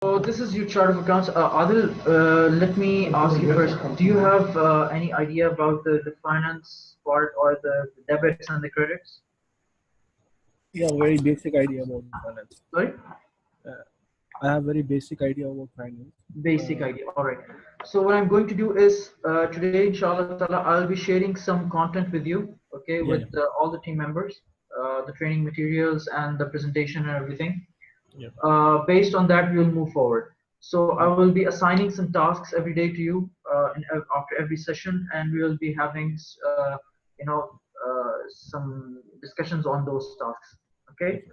So this is your chart of accounts. Adil, let me ask you first. Do you have any idea about the finance part or the debits and the credits? Yeah, very basic idea about finance. Sorry? Uh, I have very basic idea about finance. Basic idea. All right. So what I'm going to do is today, inshallah ta'ala, I'll be sharing some content with you, okay, with Yeah, all the team members, the training materials and the presentation and everything. yeah, Based on that, we will move forward. So I yeah, will be assigning some tasks every day to you after every session, and we will be having, you know, some discussions on those tasks. Okay.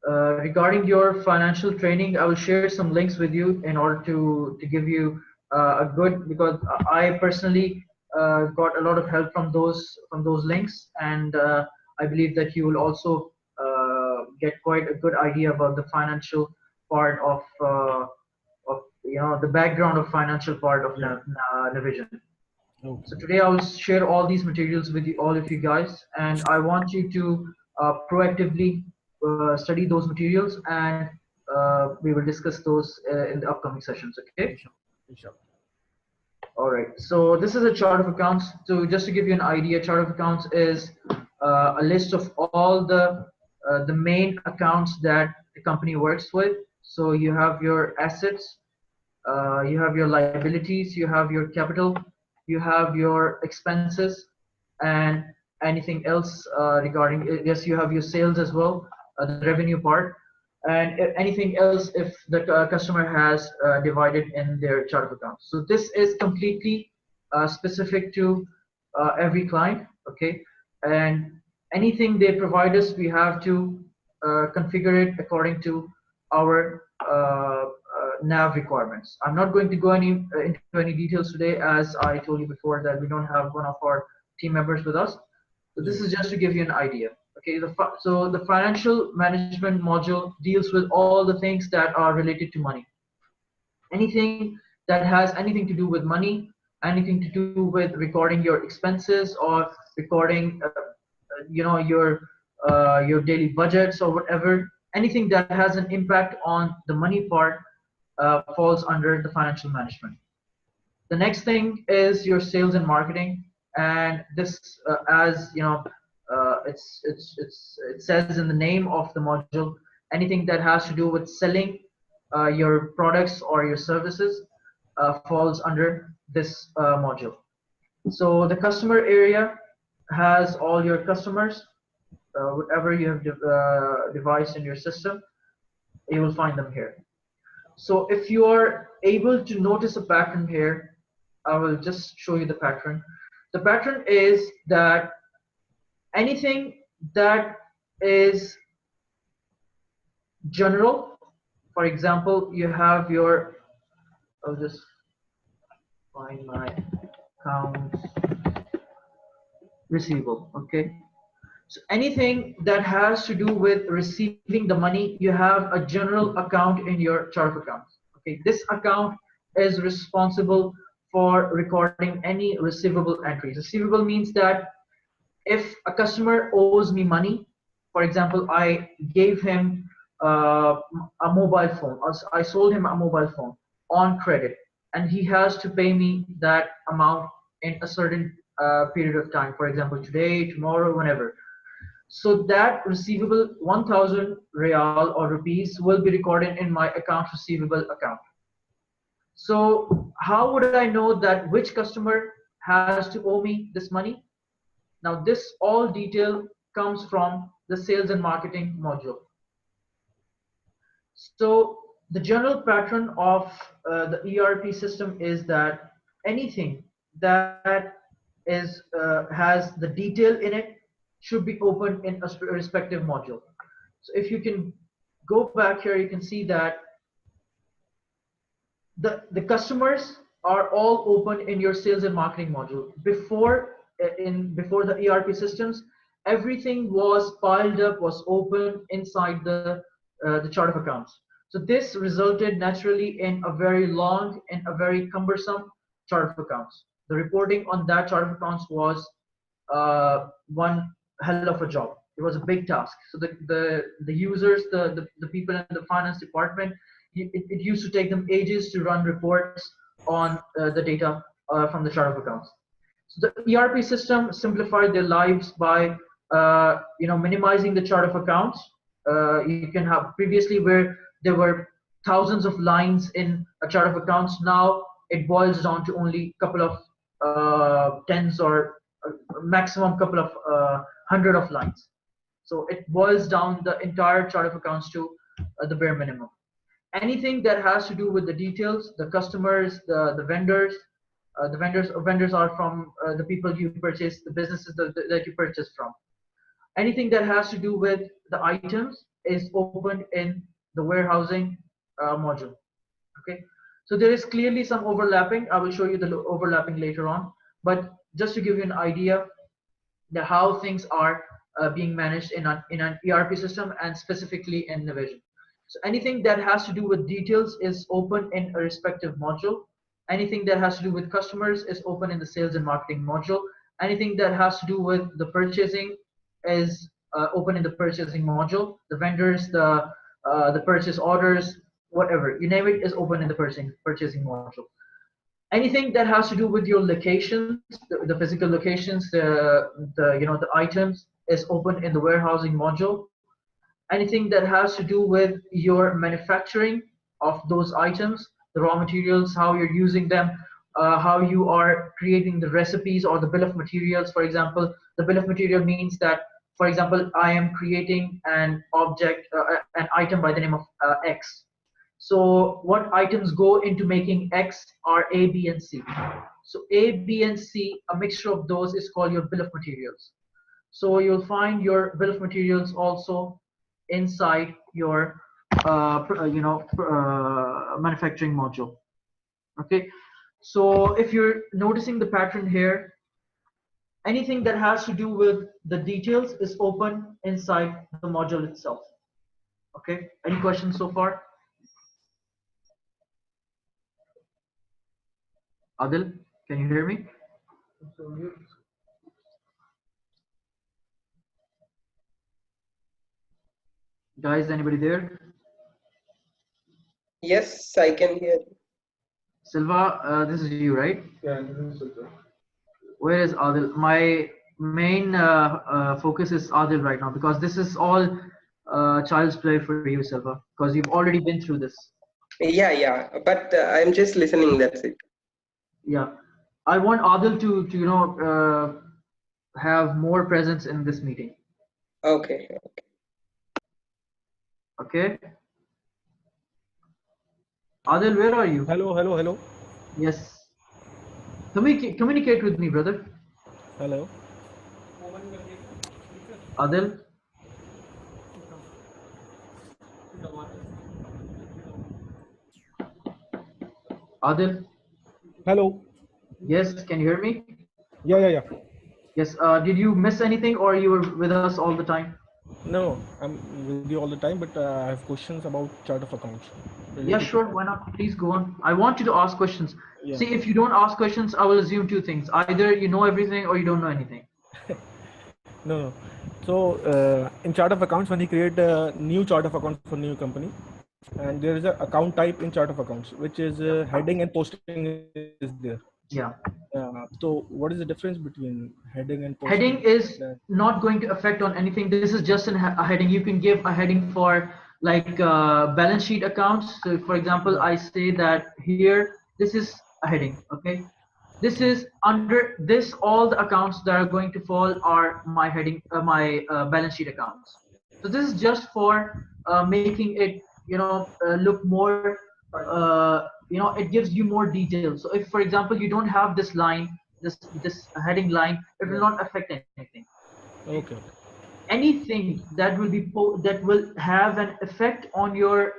okay, Regarding your financial training, I will share some links with you in order to give you a good, because I personally got a lot of help from those links, and I believe that you will also get quite a good idea about the financial part of the background of financial part of yeah, Navision. So okay, today I will share all these materials with you, all of you guys, and I want you to proactively study those materials, and we will discuss those in the upcoming sessions. Okay. inshallah, inshallah. All right. So this is a chart of accounts. So just to give you an idea, chart of accounts is a list of all the main accounts that the company works with. So you have your assets, you have your liabilities, you have your capital, you have your expenses, and anything else regarding yes, you have your sales as well, the revenue part, and anything else if the customer has divided in their chart of accounts. So this is completely specific to every client, okay, and anything they provide us, we have to configure it according to our nav requirements. I'm not going to go into any details today, as I told you before that we don't have one of our team members with us. So Yeah, this is just to give you an idea. Okay, so the financial management module deals with all the things that are related to money. Anything that has anything to do with money, anything to do with recording your expenses or recording, your daily budgets or whatever. Anything that has an impact on the money part falls under the financial management. The next thing is your sales and marketing, and this, as you know, it says in the name of the module, anything that has to do with selling your products or your services falls under this module. So the customer area has all your customers, whatever you have devised in your system, you will find them here. So if you are able to notice a pattern here, I will just show you the pattern. The pattern is that anything that is general, for example, you have your, I'll just find my accounts receivable, okay? So anything that has to do with receiving the money, you have a general account in your chart of accounts. Okay, this account is responsible for recording any receivable entries. Receivable means that if a customer owes me money, for example, I gave him a mobile phone, or I sold him a mobile phone on credit, and he has to pay me that amount in a certain period of time, for example, today, tomorrow, whenever. So that receivable 1000 real or rupees will be recorded in my account receivable account. So how would I know that which customer has to owe me this money? Now this all detail comes from the sales and marketing module. So the general pattern of the ERP system is that anything that has the detail in it should be opened in a respective module. So if you can go back here, you can see that the customers are all open in your sales and marketing module. Before the ERP systems, everything was piled up, was open inside the chart of accounts. So this resulted naturally in a very long and a very cumbersome chart of accounts. The reporting on that chart of accounts was one hell of a job. It was a big task. So the users, the people in the finance department, it used to take them ages to run reports on the data from the chart of accounts. So the ERP system simplified their lives by minimizing the chart of accounts. You can have previously where there were thousands of lines in a chart of accounts. Now it boils down to only a couple of tens or maximum couple of hundred of lines. So it boils down the entire chart of accounts to the bare minimum. Anything that has to do with the details, the customers, the vendors, vendors are from the people you purchase, the businesses that you purchase from. Anything that has to do with the items is opened in the warehousing module. Okay, so there is clearly some overlapping. I will show you the overlapping later on, but just to give you an idea the how things are being managed in an ERP system and specifically in Navision. So anything that has to do with details is open in a respective module. Anything that has to do with customers is open in the sales and marketing module. Anything that has to do with the purchasing is open in the purchasing module. The vendors, the purchase orders, whatever you name it, is open in the purchasing module. Anything that has to do with your locations, the physical locations, the items is open in the warehousing module. Anything that has to do with your manufacturing of those items, the raw materials, how you're using them, how you are creating the recipes or the bill of materials. For example, the bill of material means that, for example, I am creating an object, an item by the name of X. So what items go into making X are A, B, and C. So A, B, and C, a mixture of those is called your bill of materials. So you'll find your bill of materials also inside your manufacturing module. Okay, so if you're noticing the pattern here, anything that has to do with the details is open inside the module itself. Okay, any questions so far? Adil, can you hear me? Guys, anybody there? Yes, I can hear. Silva, this is you, right? Yeah, this is Silva. Where is Adil? My main focus is Adil right now because this is all child's play for you, Silva, because you've already been through this. Yeah, but I'm just listening. That's it. Yeah, I want Adil to have more presence in this meeting. Okay. Okay. Adil, where are you? Hello. Yes. Communicate with me, brother. Hello. Adil. Adil. Hello. Yes, can you hear me? Yeah. Yes. Did you miss anything, or you were with us all the time? No, I'm with you all the time, but I have questions about chart of accounts. Yeah, sure. Why not? Please go on. I want you to ask questions. Yeah. See, if you don't ask questions, I will assume two things: either you know everything or you don't know anything. No. So in chart of accounts, when you create a new chart of accounts for new company, and there is an account type in chart of accounts, which is heading and posting is there. Yeah. So what is the difference between heading and posting? Heading is not going to affect on anything. This is just a heading. You can give a heading for like balance sheet accounts. So for example, I say that here, this is a heading. Okay. This is under this, all the accounts that are going to fall are my heading, my balance sheet accounts. So this is just for making it, look more, it gives you more details. So if, for example, you don't have this line, this heading line, it will not affect anything. Okay. Anything that will be that will have an effect on your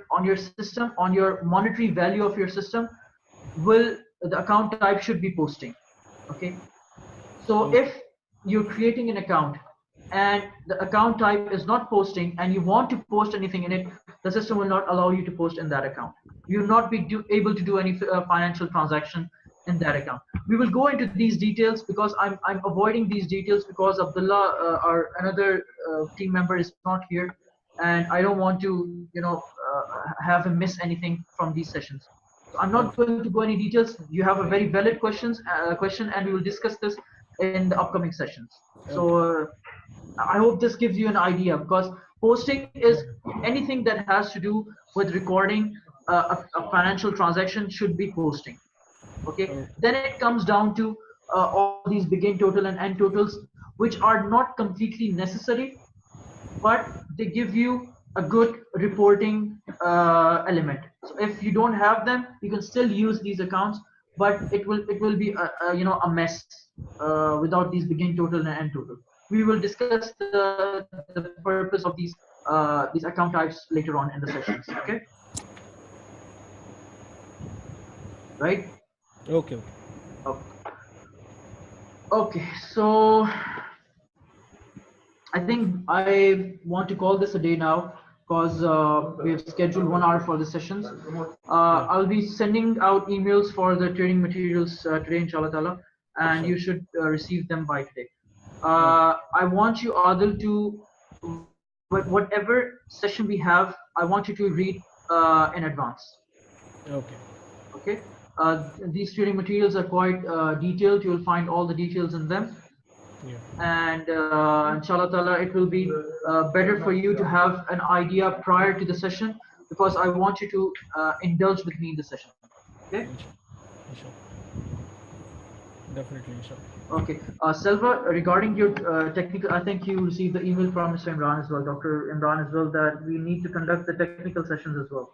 system, on your monetary value of your system, will the account type should be posting. Okay, so if you're creating an account and the account type is not posting and you want to post anything in it, the system will not allow you to post in that account. You will not be able to do any financial transaction in that account. We will go into these details because I'm avoiding these details because Abdullah, our another team member, is not here, and I don't want to have him miss anything from these sessions. So I'm not going to go any details. You have a very valid question, and we will discuss this in the upcoming sessions. So I hope this gives you an idea, because posting is anything that has to do with recording a financial transaction should be posting. Okay, then it comes down to all these begin total and end totals, which are not completely necessary, but they give you a good reporting element. So if you don't have them, you can still use these accounts, but it will be a mess without these begin total and end total. We will discuss the purpose of these account types later on in the sessions. Okay, right? Okay. Okay. Okay, so I think I want to call this a day now, because we have scheduled 1 hour for the sessions. I'll be sending out emails for the training materials today, inshallah ta'ala, and you should receive them by today. I want you, Adil, to whatever session we have, I want you to read in advance. Okay. Okay. These training materials are quite detailed. You'll find all the details in them. Yeah. And inshallah ta'ala, it will be better for you to have an idea prior to the session, because I want you to indulge with me in the session. Okay. Inshallah. Definitely, inshallah. Okay. Selva, regarding your technical, I think you received the email from Mr. Imran as well, Dr. Imran as well, that we need to conduct the technical sessions as well.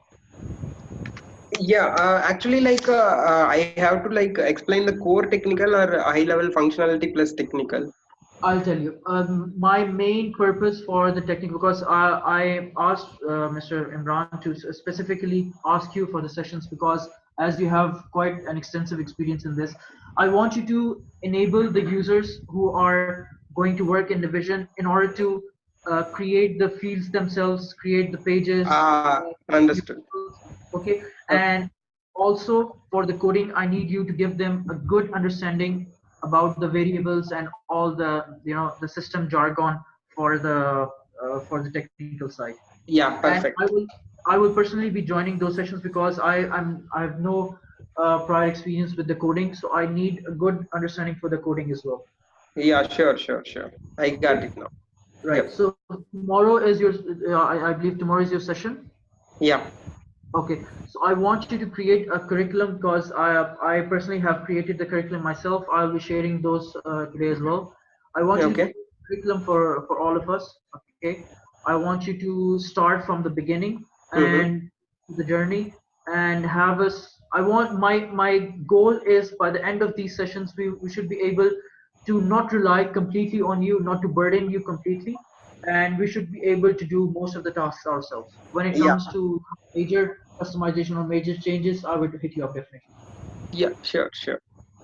Yeah, actually, I have to explain the core technical or high level functionality plus technical. I'll tell you. My main purpose for the technical, because I asked Mr. Imran to specifically ask you for the sessions, because as you have quite an extensive experience in this, I want you to enable the users who are going to work in Division in order to create the fields themselves, create the pages. Understood. Okay, and also for the coding, I need you to give them a good understanding about the variables and all the the system jargon for the technical side. Yeah, And perfect. I will personally be joining those sessions, because I have no prior experience with the coding, so I need a good understanding for the coding as well. Yeah, sure. I got it now. Right. Yep. So tomorrow is your I believe tomorrow is your session. Yeah. Okay, so I want you to create a curriculum, because I personally have created the curriculum myself. I'll be sharing those today as well. I want you to Okay. create a curriculum for all of us. Okay, I want you to start from the beginning Mm-hmm. and the journey, and have us. I want my goal is, by the end of these sessions, we should be able to not rely completely on you, not to burden you completely, and we should be able to do most of the tasks ourselves. When it Yeah. comes to major customization or major changes, I will hit you up definitely. Yeah. Sure.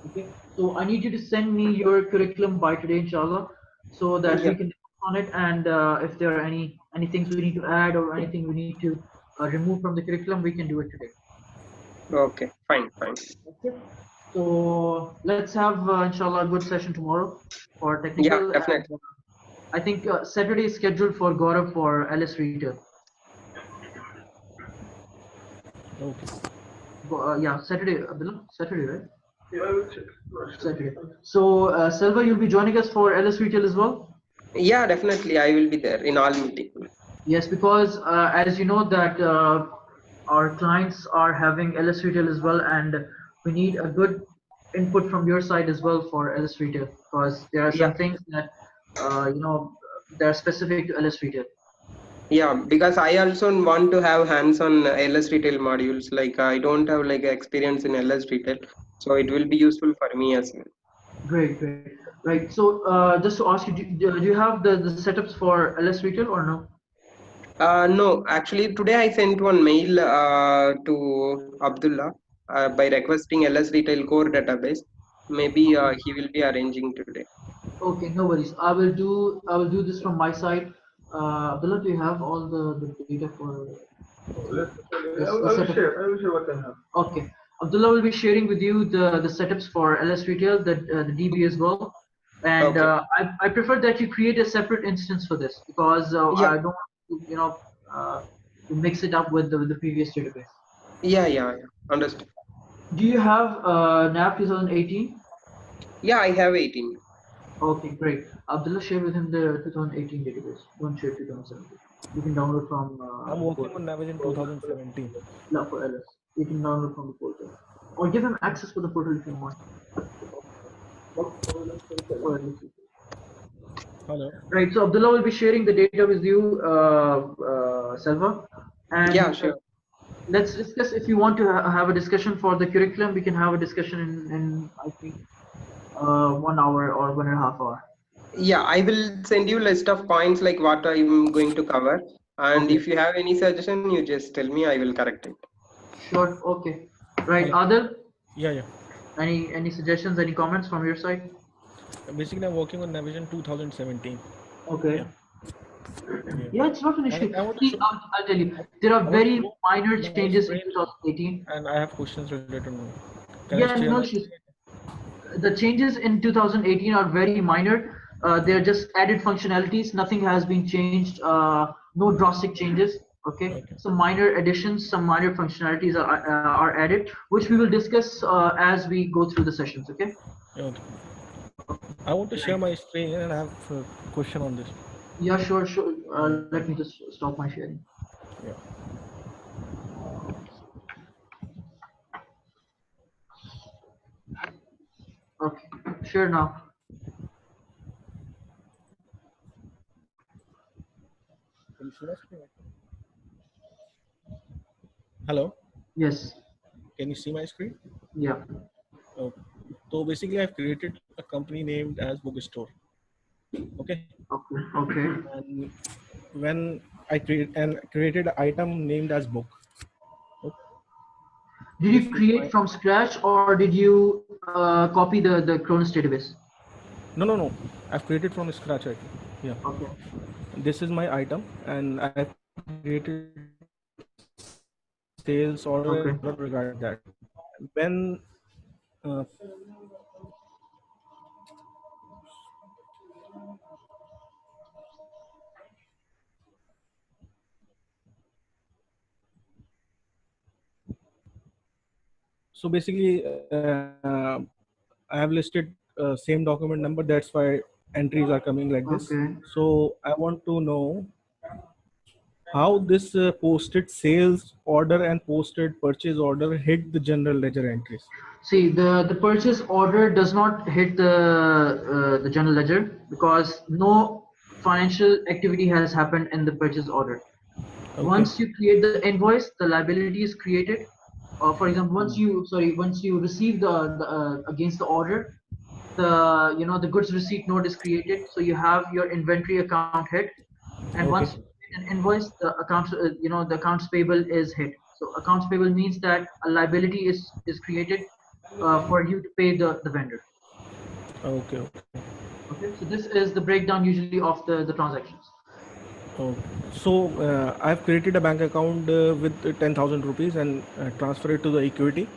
Okay, so I need you to send me your curriculum by today, inshallah, so that Yeah. we can work on it. And if there are any things we need to add or anything we need to remove from the curriculum, we can do it today. Okay. Fine. Okay, so let's have inshallah a good session tomorrow for Yeah, technical. And definitely. I think Saturday is scheduled for Gaurav for LS Retail. Okay. Yeah, Saturday, Abdullah. Saturday, right? Saturday. So, Selva, you'll be joining us for LS Retail as well? Yeah, definitely. I will be there in all meetings. Yes, because as you know that our clients are having LS Retail as well, and we need a good input from your side as well for LS Retail, because there are Yeah. some things that they're specific to LS Retail. Yeah, because I also want to have hands-on LS retail modules. Like I don't have experience in LS retail, so it will be useful for me as well. Great. Right. So, just to ask you, do you have the setups for LS Retail or no? No, actually today I sent one mail to Abdullah by requesting LS retail core database. Maybe he will be arranging today. Okay, no worries. I will do this from my side. Abdullah, do you have all the data for the setup? I will share what I have. Okay. Abdullah will be sharing with you the setups for LS Retail, the DB as well. And Okay. I prefer that you create a separate instance for this, because Yeah. I don't want to, mix it up with the previous database. Yeah. Understood. Do you have NAV 2018? Yeah, I have 18. Okay, great. Abdullah, share with him the 2018 database. Don't share 2017. You can download from I'm the working portal. on Navision 2017. Yeah, for LS. You can download from the portal. Or give him access for the portal if you want. For LS. Hello. Right, so Abdullah will be sharing the data with you, Selva. Yeah, And sure. let's discuss if you want to have a discussion for the curriculum. We can have a discussion in I think 1 hour or 1.5 hour. Yeah, I will send you list of points like what I'm going to cover. And Okay, if you have any suggestion, you just tell me, I will correct it. sure. Okay, right. Hello. Adil, Yeah. any suggestions, any comments from your side? Basically, I'm working on Navision 2017. Okay. Yeah. Yeah. Yeah, it's not an And issue. I want to See, show. I'll tell you, there are I want to very show minor my changes in screen, 2018. and I have questions related to me. Can I Yeah, share no my issues. screen? The changes in 2018 are very minor. They're just added functionalities. Nothing has been changed. No drastic changes. Okay, Okay. some minor additions, some minor functionalities are added, which we will discuss as we go through the sessions. Okay. Okay. I want to share Right. my screen and I have a question on this. Yeah, sure. Yeah. Let me just stop my sharing. Yeah. Okay, share now. Can you see my screen? Hello. Yes. Can you see my screen? Yeah. Oh. So basically, I've created a company named as Bookstore. Okay. Okay. And when I created an item named as book. Okay. Did This you is create my from scratch or did you copy the Cronus database? no. I've created from scratch. Right. Yeah. Okay. This is my item, and I've created sales order Okay. regarding that. When uh, so basically, I have listed same document number. That's why entries are coming like this. Okay. So I want to know how this posted sales order and posted purchase order hit the general ledger entries. See, the purchase order does not hit the general ledger because no financial activity has happened in the purchase order. Okay. Once you create the invoice, the liability is created. For example, once you receive the against the order, the goods receipt note is created. So you have your inventory account hit, and once Okay. you create an invoice, the accounts the accounts payable is hit. So accounts payable means that a liability is created for you to pay the vendor. Okay. Okay, so this is the breakdown usually of the transactions. Oh, so I've created a bank account with 10,000 rupees and transfer it to the equity,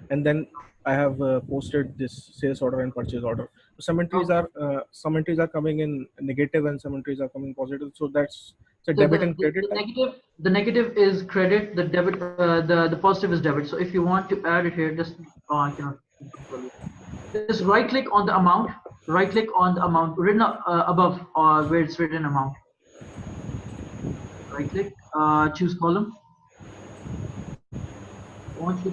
and then I have posted this sales order and purchase order. Okay. Some entries are coming in negative and some entries are coming positive. So that's the So debit and credit. the negative is credit, the debit the positive is debit. So if you want to add it here, just I cannot control it. Just right click on the amount, right click on the amount written above where it's written amount. Right click, choose column. Once you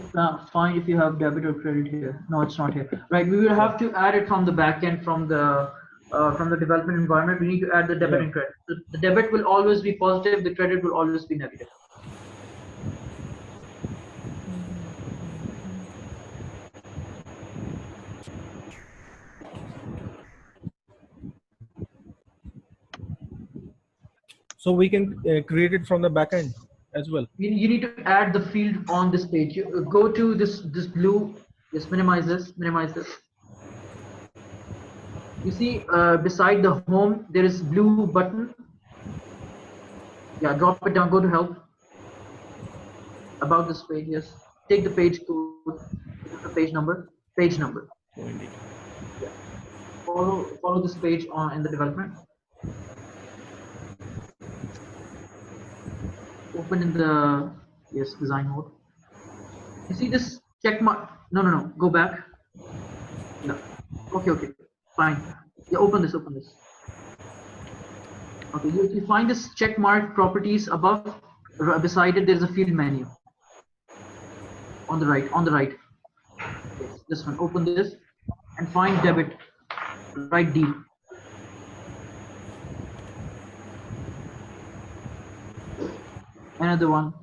find if you have debit or credit here. No, it's not here. Right, we will Yeah. have to add it from the backend from the development environment. We need to add the debit Yeah. and credit. The debit will always be positive. The credit will always be negative. So we can create it from the back end as well. You need to add the field on this page. You go to this blue. Just minimize this. You see beside the home there is blue button. Yeah, drop it down. Go to help. About this page. Yes, take the page code. The page number. Page number. Oh, indeed. Yeah. Follow this page on in the development. open in the, yes, design mode. You see this check mark? No. Go back. Yeah. Okay. Fine. Yeah, open this. Okay, if you find this check mark properties above, beside it, there's a field menu. On the right. Yes, this one. Open this and find debit. Write D. Another one.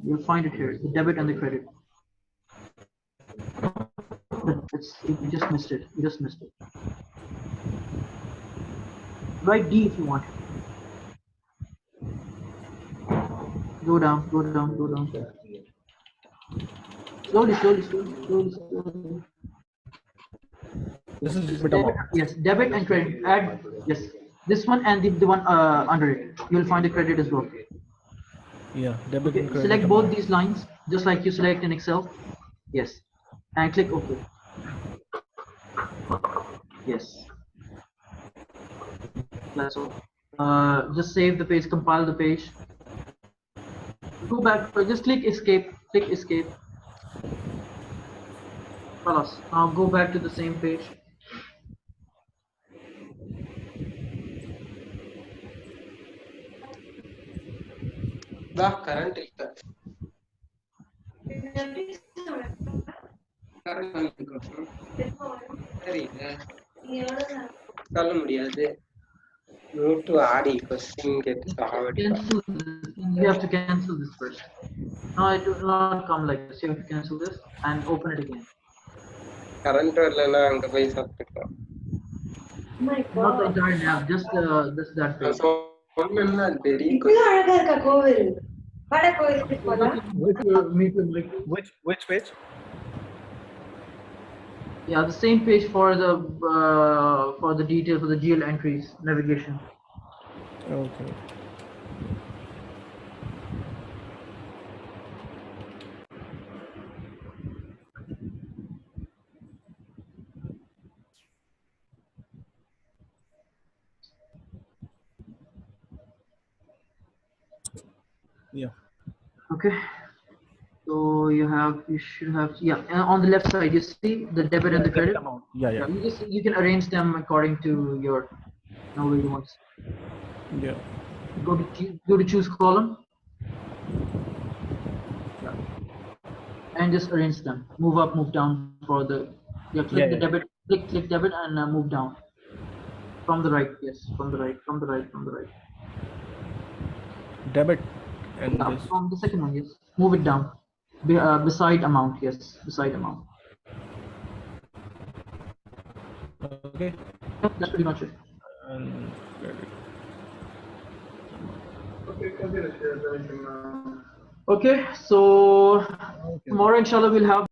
You'll find it here. The debit and the credit. You just missed it. Write D if you want. Go down. Slowly. This is debit amount. Yes, debit and credit. Add, yes, this one and the one under it. You'll find the credit as well. Yeah, debit and credit. Select both these lines, just like you select in Excel. Yes, and click OK. Yes. That's all. Just save the page, compile the page. Go back, just click escape. خلاص. Now go back to the same page. current சொல்ல முடியாது to add question get You have to cancel this first. No, it will not come like this. You have to cancel this and open it again. current வரலனா அங்க போய் சாப்பிட்டுக்கலாம். Not the entire nav, just that page. சொன்னேன்னா பெரிய இப்பதான் அழகா இருக்கா கோவில் வட கோவிலுக்கு போலாம். Which page? Yeah, the same page for the details of the GL entries navigation. Okay. Yeah. Okay. So you should have, yeah, and on the left side you see the debit and the credit amount. Yeah. You can arrange them according to your way you want. Yeah. Go to choose column and just arrange them. Move up, move down for the click the debit, click debit and move down from the right. Yes, from the right. Debit and this. From the second one, yes. Move it down. Beside amount, yes, beside amount. Okay. That's pretty much it. And credit. Okay, so tomorrow inshallah we'll have